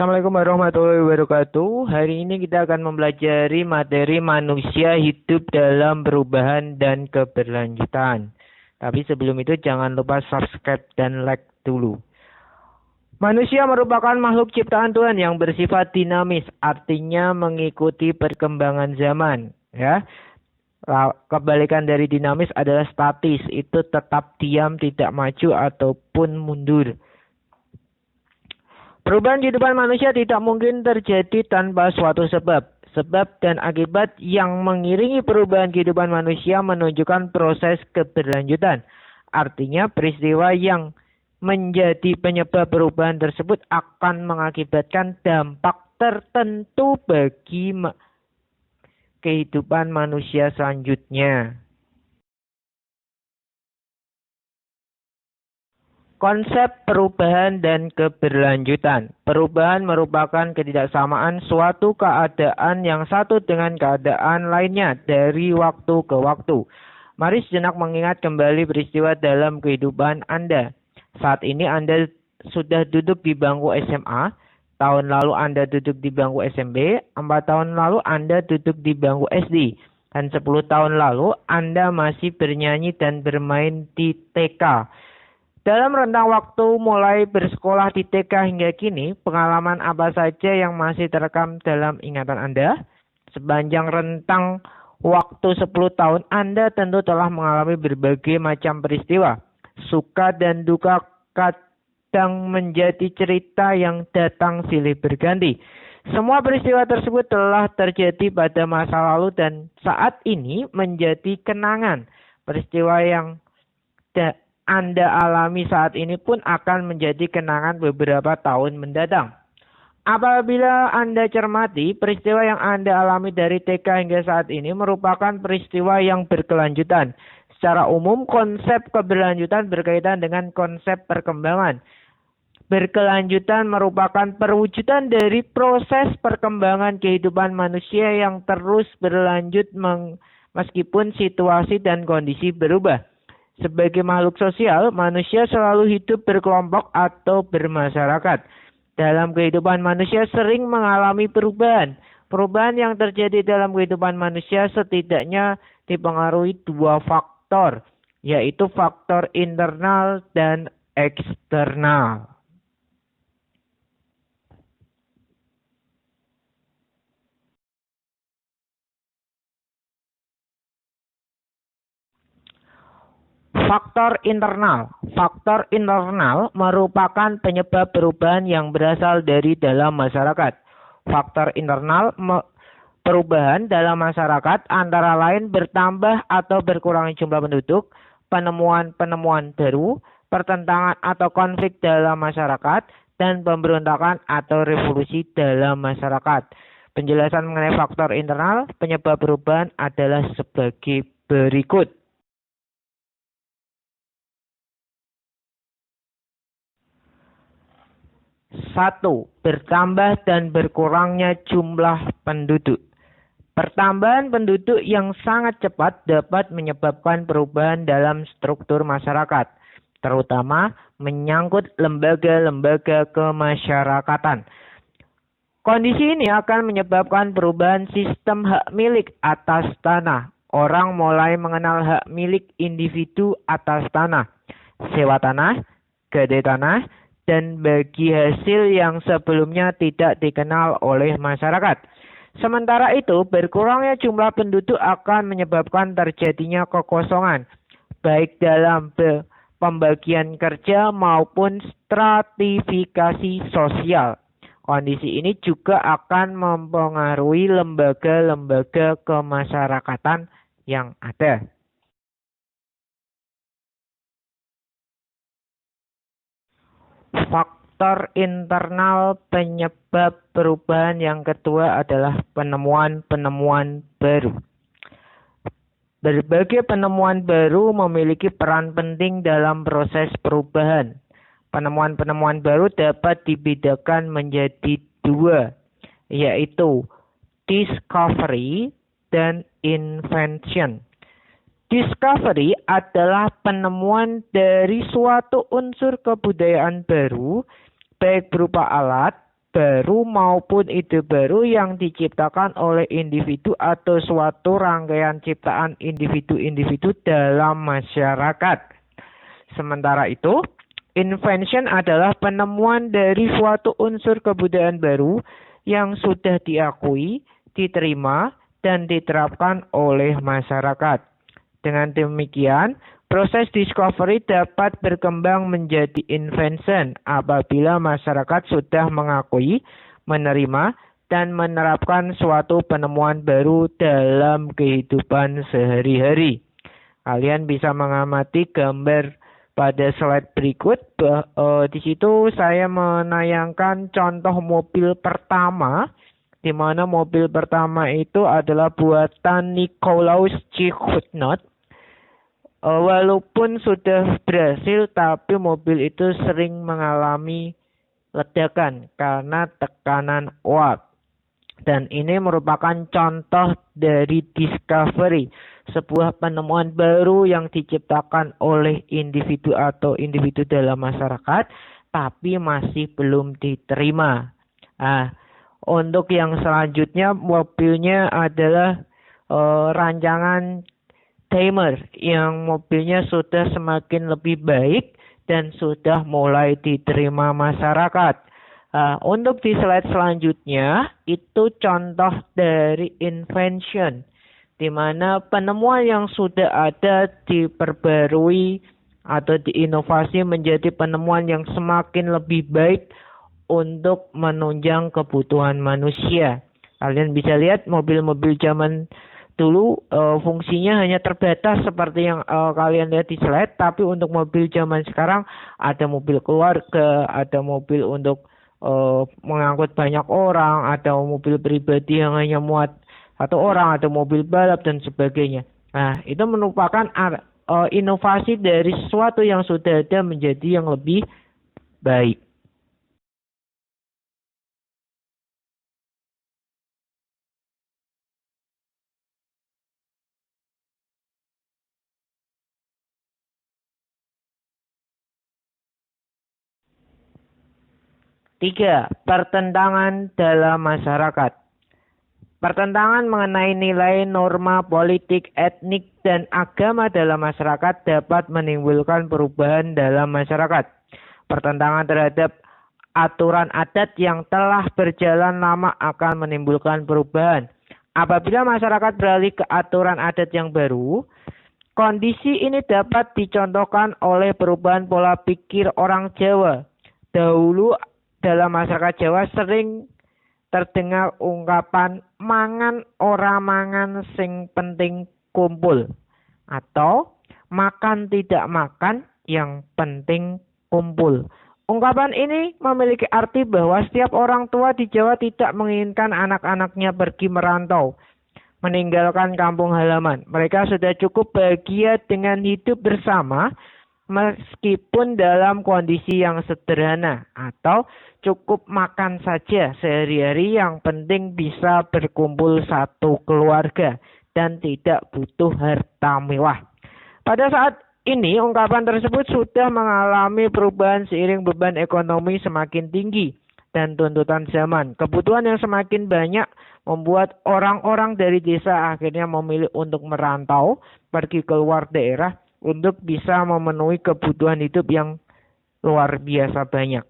Assalamualaikum warahmatullahi wabarakatuh. Hari ini kita akan mempelajari materi manusia hidup dalam perubahan dan keberlanjutan. Tapi sebelum itu jangan lupa subscribe dan like dulu. Manusia merupakan makhluk ciptaan Tuhan yang bersifat dinamis, artinya mengikuti perkembangan zaman. Ya, kebalikan dari dinamis adalah statis, itu tetap diam, tidak maju ataupun mundur. Perubahan kehidupan manusia tidak mungkin terjadi tanpa suatu sebab. Sebab dan akibat yang mengiringi perubahan kehidupan manusia menunjukkan proses keberlanjutan. Artinya peristiwa yang menjadi penyebab perubahan tersebut akan mengakibatkan dampak tertentu bagi kehidupan manusia selanjutnya. Konsep perubahan dan keberlanjutan. Perubahan merupakan ketidaksamaan suatu keadaan yang satu dengan keadaan lainnya dari waktu ke waktu. Mari sejenak mengingat kembali peristiwa dalam kehidupan Anda. Saat ini Anda sudah duduk di bangku SMA, tahun lalu Anda duduk di bangku SMP, 4 tahun lalu Anda duduk di bangku SD, dan 10 tahun lalu Anda masih bernyanyi dan bermain di TK. Dalam rentang waktu mulai bersekolah di TK hingga kini, pengalaman apa saja yang masih terekam dalam ingatan Anda? Sepanjang rentang waktu 10 tahun, Anda tentu telah mengalami berbagai macam peristiwa. Suka dan duka kadang menjadi cerita yang datang silih berganti. Semua peristiwa tersebut telah terjadi pada masa lalu dan saat ini menjadi kenangan. Peristiwa yang Anda alami saat ini pun akan menjadi kenangan beberapa tahun mendatang. Apabila Anda cermati, peristiwa yang Anda alami dari TK hingga saat ini merupakan peristiwa yang berkelanjutan. Secara umum, konsep keberlanjutan berkaitan dengan konsep perkembangan. Berkelanjutan merupakan perwujudan dari proses perkembangan kehidupan manusia yang terus berlanjut meskipun situasi dan kondisi berubah. Sebagai makhluk sosial, manusia selalu hidup berkelompok atau bermasyarakat. Dalam kehidupan manusia sering mengalami perubahan. Perubahan yang terjadi dalam kehidupan manusia setidaknya dipengaruhi dua faktor, yaitu faktor internal dan eksternal. Faktor internal. Faktor internal merupakan penyebab perubahan yang berasal dari dalam masyarakat. Faktor internal perubahan dalam masyarakat antara lain bertambah atau berkurangnya jumlah penduduk, penemuan-penemuan baru, pertentangan atau konflik dalam masyarakat, dan pemberontakan atau revolusi dalam masyarakat. Penjelasan mengenai faktor internal penyebab perubahan adalah sebagai berikut. 1. Bertambah dan berkurangnya jumlah penduduk. Pertambahan penduduk yang sangat cepat dapat menyebabkan perubahan dalam struktur masyarakat, terutama menyangkut lembaga-lembaga kemasyarakatan. Kondisi ini akan menyebabkan perubahan sistem hak milik atas tanah. Orang mulai mengenal hak milik individu atas tanah, sewa tanah, gade tanah, dan bagi hasil yang sebelumnya tidak dikenal oleh masyarakat. Sementara itu, berkurangnya jumlah penduduk akan menyebabkan terjadinya kekosongan, baik dalam pembagian kerja maupun stratifikasi sosial. Kondisi ini juga akan mempengaruhi lembaga-lembaga kemasyarakatan yang ada. Faktor internal penyebab perubahan yang kedua adalah penemuan-penemuan baru. Berbagai penemuan baru memiliki peran penting dalam proses perubahan. Penemuan-penemuan baru dapat dibedakan menjadi dua, yaitu discovery dan invention. Discovery adalah penemuan dari suatu unsur kebudayaan baru, baik berupa alat, baru maupun ide baru yang diciptakan oleh individu atau suatu rangkaian ciptaan individu-individu dalam masyarakat. Sementara itu, invention adalah penemuan dari suatu unsur kebudayaan baru yang sudah diakui, diterima, dan diterapkan oleh masyarakat. Dengan demikian, proses discovery dapat berkembang menjadi invention apabila masyarakat sudah mengakui, menerima, dan menerapkan suatu penemuan baru dalam kehidupan sehari-hari. Kalian bisa mengamati gambar pada slide berikut. Di situ saya menayangkan contoh mobil pertama, di mana mobil pertama itu adalah buatan Nikolaus Cugnot. Walaupun sudah berhasil, tapi mobil itu sering mengalami ledakan karena tekanan uap. Dan ini merupakan contoh dari discovery, sebuah penemuan baru yang diciptakan oleh individu atau individu dalam masyarakat, tapi masih belum diterima. Untuk yang selanjutnya, mobilnya adalah rancangan Daimler, yang mobilnya sudah semakin lebih baik dan sudah mulai diterima masyarakat. Untuk di slide selanjutnya, itu contoh dari invention, di mana penemuan yang sudah ada diperbarui atau diinovasi menjadi penemuan yang semakin lebih baik untuk menunjang kebutuhan manusia. Kalian bisa lihat mobil-mobil zaman dulu fungsinya hanya terbatas seperti yang kalian lihat di slide, tapi untuk mobil zaman sekarang ada mobil keluarga, ada mobil untuk mengangkut banyak orang, ada mobil pribadi yang hanya muat satu orang, ada mobil balap dan sebagainya. Nah, itu merupakan inovasi dari sesuatu yang sudah ada menjadi yang lebih baik. Tiga, pertentangan dalam masyarakat. Pertentangan mengenai nilai norma politik, etnik, dan agama dalam masyarakat dapat menimbulkan perubahan dalam masyarakat. Pertentangan terhadap aturan adat yang telah berjalan lama akan menimbulkan perubahan. Apabila masyarakat beralih ke aturan adat yang baru, kondisi ini dapat dicontohkan oleh perubahan pola pikir orang Jawa. Dahulu dalam masyarakat Jawa sering terdengar ungkapan mangan ora mangan sing penting kumpul, atau makan tidak makan yang penting kumpul. Ungkapan ini memiliki arti bahwa setiap orang tua di Jawa tidak menginginkan anak-anaknya pergi merantau, meninggalkan kampung halaman. Mereka sudah cukup bahagia dengan hidup bersama meskipun dalam kondisi yang sederhana, atau cukup makan saja sehari-hari, yang penting bisa berkumpul satu keluarga dan tidak butuh harta mewah. Pada saat ini ungkapan tersebut sudah mengalami perubahan seiring beban ekonomi semakin tinggi dan tuntutan zaman. Kebutuhan yang semakin banyak membuat orang-orang dari desa akhirnya memilih untuk merantau, pergi keluar daerah untuk bisa memenuhi kebutuhan hidup yang luar biasa banyak.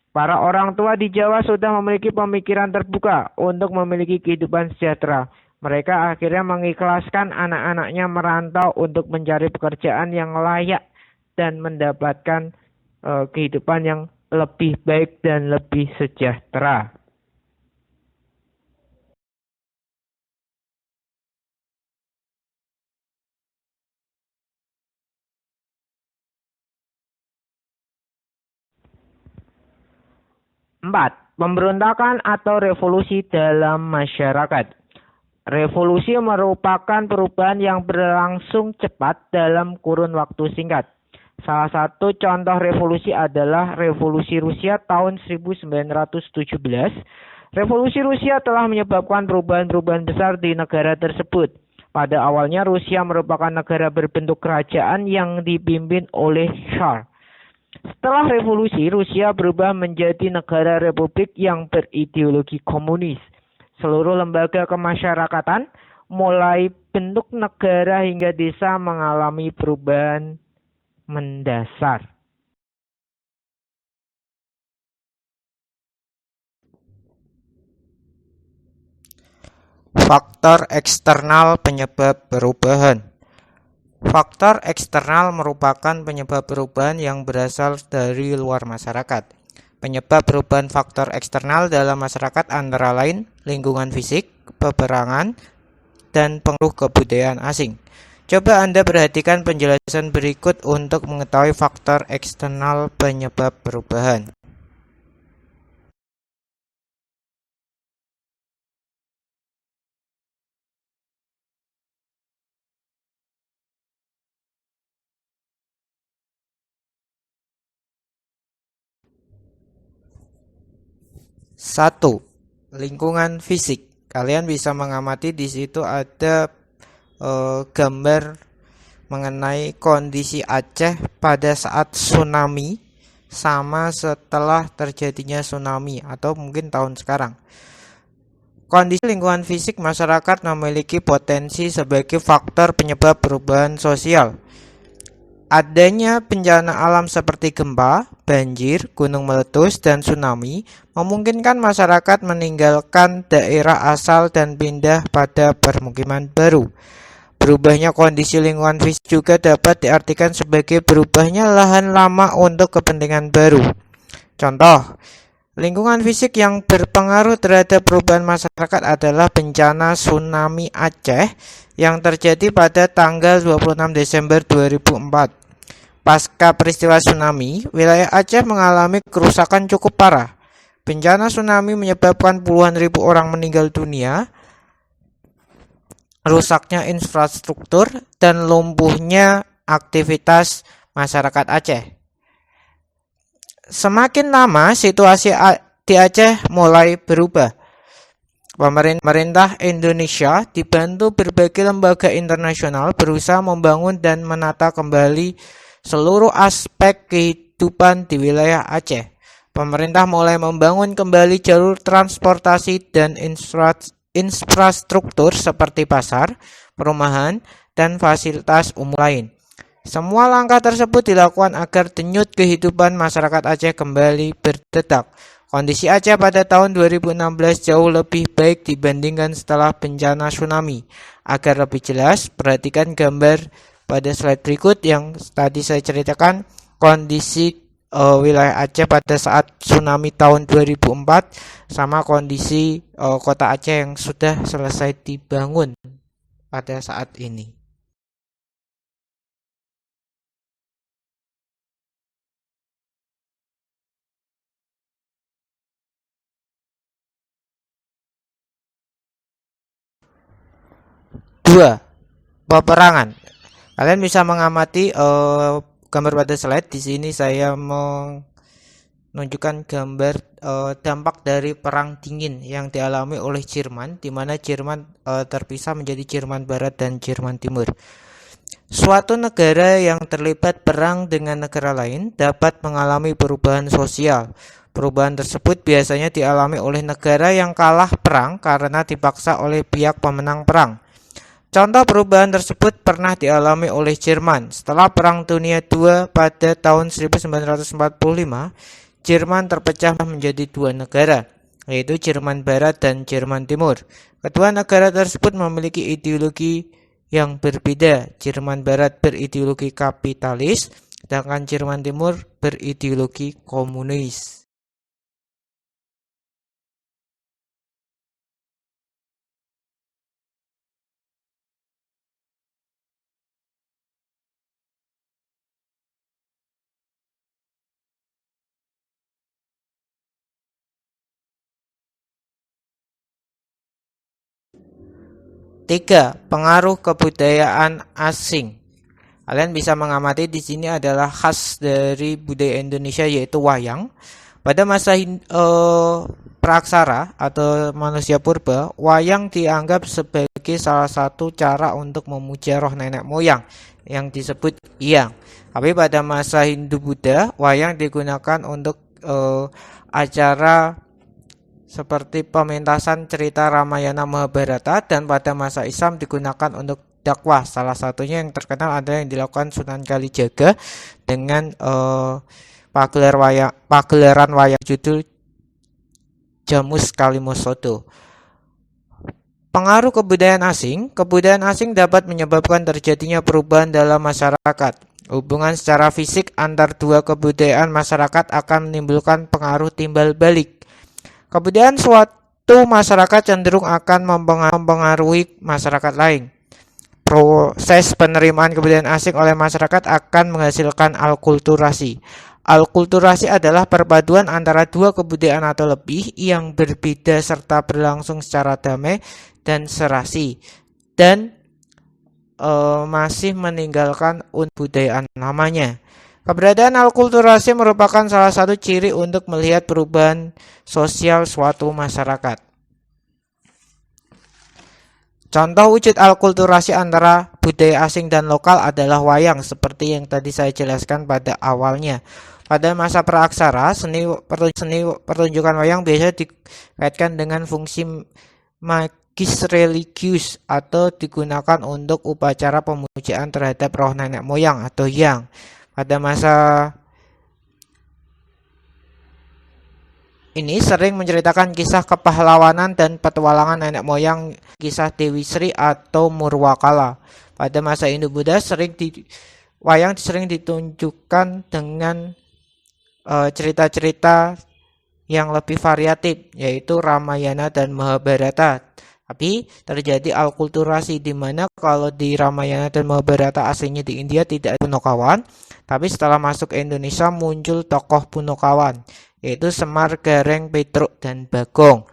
Para orang tua di Jawa sudah memiliki pemikiran terbuka untuk memiliki kehidupan sejahtera. Mereka akhirnya mengikhlaskan anak-anaknya merantau untuk mencari pekerjaan yang layak dan mendapatkan kehidupan yang lebih baik dan lebih sejahtera. Empat, pemberontakan atau revolusi dalam masyarakat. Revolusi merupakan perubahan yang berlangsung cepat dalam kurun waktu singkat. Salah satu contoh revolusi adalah Revolusi Rusia tahun 1917. Revolusi Rusia telah menyebabkan perubahan-perubahan besar di negara tersebut. Pada awalnya Rusia merupakan negara berbentuk kerajaan yang dipimpin oleh Tsar. Setelah revolusi, Rusia berubah menjadi negara republik yang berideologi komunis. Seluruh lembaga kemasyarakatan, mulai bentuk negara hingga desa mengalami perubahan mendasar. Faktor eksternal penyebab perubahan. Faktor eksternal merupakan penyebab perubahan yang berasal dari luar masyarakat. Penyebab perubahan faktor eksternal dalam masyarakat antara lain lingkungan fisik, peperangan, dan pengaruh kebudayaan asing. Coba Anda perhatikan penjelasan berikut untuk mengetahui faktor eksternal penyebab perubahan. Satu, lingkungan fisik. Kalian bisa mengamati di situ ada gambar mengenai kondisi Aceh pada saat tsunami sama setelah terjadinya tsunami atau mungkin tahun sekarang. Kondisi lingkungan fisik masyarakat memiliki potensi sebagai faktor penyebab perubahan sosial. Adanya bencana alam seperti gempa, banjir, gunung meletus, dan tsunami memungkinkan masyarakat meninggalkan daerah asal dan pindah pada permukiman baru. Berubahnya kondisi lingkungan fisik juga dapat diartikan sebagai berubahnya lahan lama untuk kepentingan baru. Contoh, lingkungan fisik yang berpengaruh terhadap perubahan masyarakat adalah bencana tsunami Aceh yang terjadi pada tanggal 26 Desember 2004. Pasca peristiwa tsunami, wilayah Aceh mengalami kerusakan cukup parah. Bencana tsunami menyebabkan puluhan ribu orang meninggal dunia, rusaknya infrastruktur, dan lumpuhnya aktivitas masyarakat Aceh. Semakin lama, situasi di Aceh mulai berubah. Pemerintah Indonesia dibantu berbagai lembaga internasional berusaha membangun dan menata kembali seluruh aspek kehidupan di wilayah Aceh. Pemerintah mulai membangun kembali jalur transportasi dan infrastruktur seperti pasar, perumahan, dan fasilitas umum lain. Semua langkah tersebut dilakukan agar denyut kehidupan masyarakat Aceh kembali berdetak. Kondisi Aceh pada tahun 2016 jauh lebih baik dibandingkan setelah bencana tsunami. Agar lebih jelas, perhatikan gambar pada slide berikut yang tadi saya ceritakan kondisi wilayah Aceh pada saat tsunami tahun 2004 sama kondisi kota Aceh yang sudah selesai dibangun pada saat ini. Dua, peperangan. Kalian bisa mengamati gambar pada slide. Di sini saya menunjukkan gambar dampak dari perang dingin yang dialami oleh Jerman, di mana Jerman terpisah menjadi Jerman Barat dan Jerman Timur. Suatu negara yang terlibat perang dengan negara lain dapat mengalami perubahan sosial. Perubahan tersebut biasanya dialami oleh negara yang kalah perang karena dipaksa oleh pihak pemenang perang. Contoh perubahan tersebut pernah dialami oleh Jerman. Setelah Perang Dunia II pada tahun 1945, Jerman terpecah menjadi dua negara, yaitu Jerman Barat dan Jerman Timur. Kedua negara tersebut memiliki ideologi yang berbeda. Jerman Barat berideologi kapitalis, sedangkan Jerman Timur berideologi komunis. Tiga, pengaruh kebudayaan asing. Kalian bisa mengamati di sini adalah khas dari budaya Indonesia yaitu wayang. Pada masa praaksara atau manusia purba, wayang dianggap sebagai sebagai salah satu cara untuk memuja roh nenek moyang yang disebut Hyang. Tapi pada masa Hindu-Buddha, wayang digunakan untuk acara seperti pementasan cerita Ramayana Mahabharata, dan pada masa Islam digunakan untuk dakwah. Salah satunya yang terkenal adalah yang dilakukan Sunan Kalijaga dengan pagelaran wayang judul Jamus Kalimosodo. Pengaruh kebudayaan asing dapat menyebabkan terjadinya perubahan dalam masyarakat. Hubungan secara fisik antar dua kebudayaan masyarakat akan menimbulkan pengaruh timbal balik. Kebudayaan suatu masyarakat cenderung akan mempengaruhi masyarakat lain. Proses penerimaan kebudayaan asing oleh masyarakat akan menghasilkan alkulturasi. Alkulturasi adalah perpaduan antara dua kebudayaan atau lebih yang berbeda serta berlangsung secara damai dan serasi, dan masih meninggalkan budayaan lamanya. Keberadaan alkulturasi merupakan salah satu ciri untuk melihat perubahan sosial suatu masyarakat. Contoh wujud alkulturasi antara budaya asing dan lokal adalah wayang, seperti yang tadi saya jelaskan pada awalnya. Pada masa praaksara, seni pertunjukan wayang biasa dikaitkan dengan fungsi magis religius atau digunakan untuk upacara pemujaan terhadap roh nenek moyang atau Hyang. Pada masa ini sering menceritakan kisah kepahlawanan dan petualangan nenek moyang, kisah Dewi Sri atau Murwakala. Pada masa Hindu-Buddha wayang sering ditunjukkan dengan cerita-cerita yang lebih variatif, yaitu Ramayana dan Mahabharata. Tapi terjadi alkulturasi di mana kalau di Ramayana dan Mahabharata aslinya di India tidak ada Punokawan, tapi setelah masuk ke Indonesia muncul tokoh Punokawan, yaitu Semar, Gareng, Petruk, dan Bagong.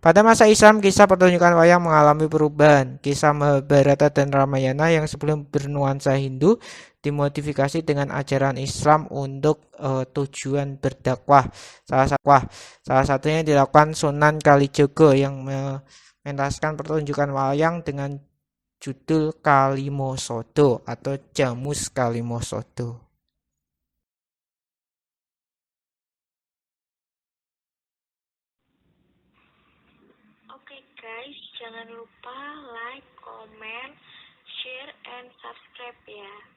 Pada masa Islam, kisah pertunjukan wayang mengalami perubahan. Kisah Mahabharata dan Ramayana yang sebelum bernuansa Hindu dimodifikasi dengan ajaran Islam untuk tujuan berdakwah. Salah satunya dilakukan Sunan Kalijaga yang mentaskan pertunjukan wayang dengan judul Kalimosodo atau Jamus Kalimosodo. Oke guys, jangan lupa like, comment, share, and subscribe ya.